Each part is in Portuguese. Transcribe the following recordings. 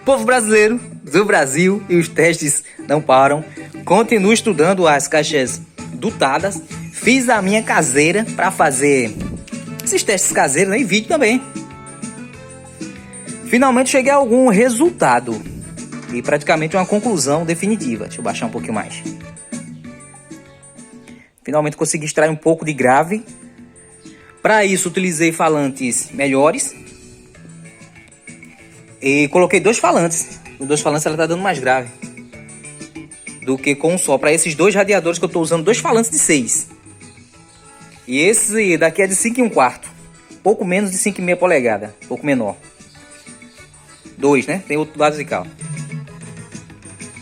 Povo brasileiro do Brasil e os testes não param. Continuo estudando as caixas dutadas. Fiz a minha caseira para fazer esses testes caseiros, né? E vídeo também. Finalmente cheguei a algum resultado e praticamente uma conclusão definitiva. Deixa eu baixar um pouquinho mais. Finalmente consegui extrair um pouco de grave. Para isso utilizei falantes melhores e coloquei dois falantes. Com dois falantes ela está dando mais grave do que com um só. Para esses dois radiadores que eu estou usando, dois falantes de 6. E esse daqui é de 5 1/4. Pouco menos de 5,5 polegadas. Pouco menor. Dois, né? Tem outro basical.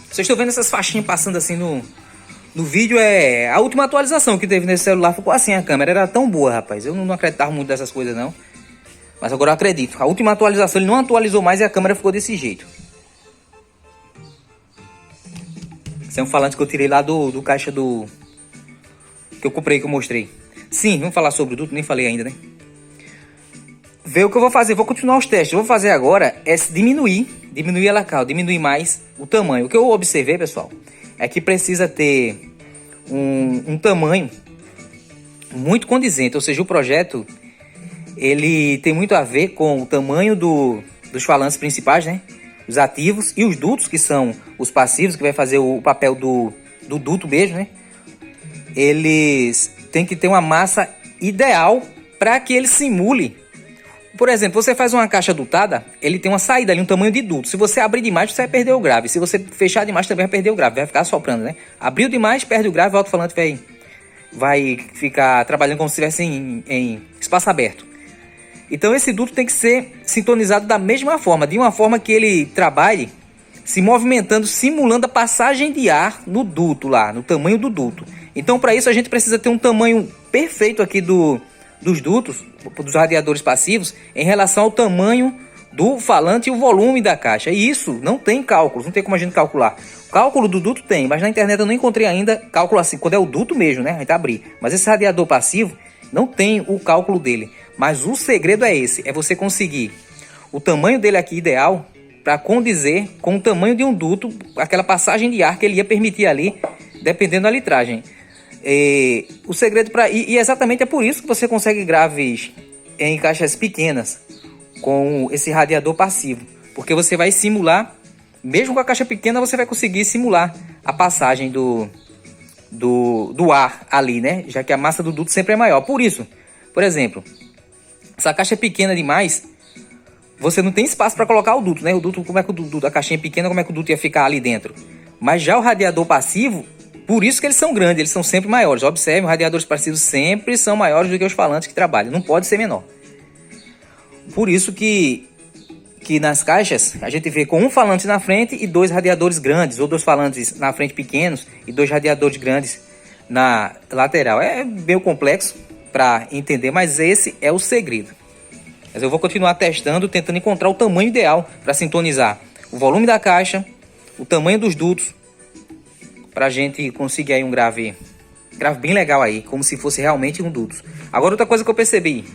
Vocês estão vendo essas faixinhas passando assim no vídeo. É a última atualização que teve nesse celular. Ficou assim a câmera. Era tão boa, rapaz. Eu não acreditava muito dessas coisas, não. Mas agora eu acredito. A última atualização ele não atualizou mais e a câmera ficou desse jeito. Esse é um falante que eu tirei lá do caixa do... que eu comprei, que eu mostrei. Sim, vamos falar sobre o duto. Nem falei ainda, né? Ver o que eu vou fazer. Vou continuar os testes. Eu vou fazer agora é diminuir a lacal. Diminuir mais o tamanho. O que eu observei, pessoal, é que precisa ter um tamanho muito condizente. Ou seja, o projeto ele tem muito a ver com o tamanho dos falantes principais, né? Os ativos e os dutos, que são os passivos, que vai fazer o papel do duto mesmo, né? Eles têm que ter uma massa ideal para que ele simule. Por exemplo, você faz uma caixa dutada, ele tem uma saída ali, um tamanho de duto. Se você abrir demais, você vai perder o grave. Se você fechar demais, também vai perder o grave. Vai ficar soprando, né? Abriu demais, perde o grave, o alto-falante vai ficar trabalhando como se estivesse em espaço aberto. Então esse duto tem que ser sintonizado da mesma forma. De uma forma que ele trabalhe se movimentando, simulando a passagem de ar no duto lá, no tamanho do duto. Então para isso a gente precisa ter um tamanho perfeito aqui dos dutos, dos radiadores passivos, em relação ao tamanho do falante e o volume da caixa. E isso não tem cálculos, não tem como a gente calcular. O cálculo do duto tem, mas na internet eu não encontrei ainda cálculo assim, quando é o duto mesmo, né? A gente abrir. Mas esse radiador passivo não tem o cálculo dele. Mas o segredo é esse, é você conseguir o tamanho dele aqui ideal para condizer com o tamanho de um duto, aquela passagem de ar que ele ia permitir ali, dependendo da litragem. O segredo e exatamente é por isso que você consegue graves em caixas pequenas com esse radiador passivo, porque você vai simular, mesmo com a caixa pequena, você vai conseguir simular a passagem do ar ali, né? Já que a massa do duto sempre é maior. Por isso, por exemplo, essa caixa é pequena demais, você não tem espaço para colocar o duto, né? O duto, como é que o duto, a caixinha é pequena, como é que o duto ia ficar ali dentro? Mas já o radiador passivo, por isso que eles são grandes, eles são sempre maiores. Observe, os radiadores passivos sempre são maiores do que os falantes que trabalham. Não pode ser menor. Por isso que nas caixas a gente vê com um falante na frente e dois radiadores grandes, ou dois falantes na frente pequenos e dois radiadores grandes na lateral. É meio complexo para entender, mas esse é o segredo. Mas eu vou continuar testando, tentando encontrar o tamanho ideal para sintonizar o volume da caixa, o tamanho dos dutos, para a gente conseguir aí um grave bem legal aí, como se fosse realmente um duto. Agora outra coisa que eu percebi,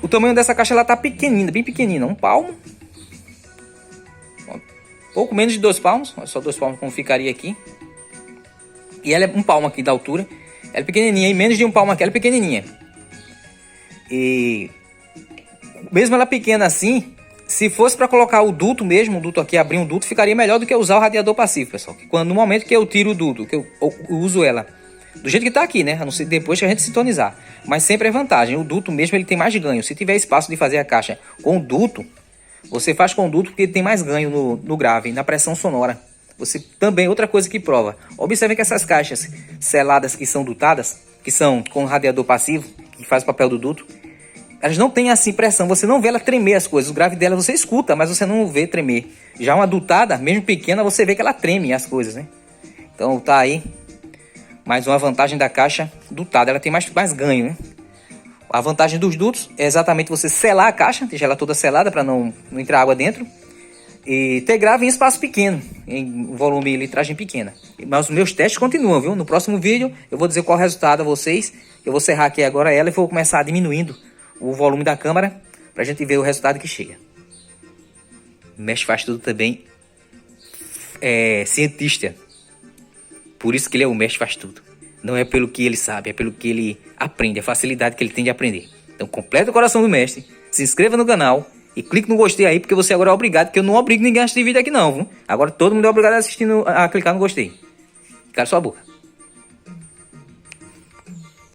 o tamanho dessa caixa ela tá pequenina, bem pequenina, um palmo, pouco menos de 2 palmos, só 2 palmos como ficaria aqui, e ela é um palmo aqui da altura, ela é pequenininha, e menos de um palmo aqui, ela é pequenininha, e mesmo ela pequena assim, se fosse para colocar o duto mesmo, o duto aqui, abrir um duto, ficaria melhor do que usar o radiador passivo, pessoal. No momento que eu tiro o duto, que eu uso ela do jeito que tá aqui, né? A não ser depois que a gente sintonizar. Mas sempre é vantagem. O duto mesmo, ele tem mais ganho. Se tiver espaço de fazer a caixa com o duto, você faz com o duto porque ele tem mais ganho no grave, na pressão sonora. Você também, outra coisa que prova. Observe que essas caixas seladas que são dutadas, que são com radiador passivo, que faz o papel do duto, elas não têm assim pressão, você não vê ela tremer as coisas. O grave dela você escuta, mas você não vê tremer. Já uma dutada, mesmo pequena, você vê que ela treme as coisas, né? Então tá aí mais uma vantagem da caixa dutada, ela tem mais ganho, né? A vantagem dos dutos é exatamente você selar a caixa, deixar ela toda selada para não entrar água dentro. E ter grave em espaço pequeno, em volume e litragem pequena. Mas os meus testes continuam, viu? No próximo vídeo eu vou dizer qual é o resultado a vocês. Eu vou serrar aqui agora ela e vou começar diminuindo o volume da câmera para a gente ver o resultado que chega. O mestre faz tudo também é cientista. Por isso que ele é o mestre faz tudo. Não é pelo que ele sabe, é pelo que ele aprende, a facilidade que ele tem de aprender. Então completa o coração do mestre, se inscreva no canal e clique no gostei aí, porque você agora é obrigado, que eu não obrigo ninguém a assistir vídeo aqui não, viu? Agora todo mundo é obrigado a clicar no gostei. Cala sua boca.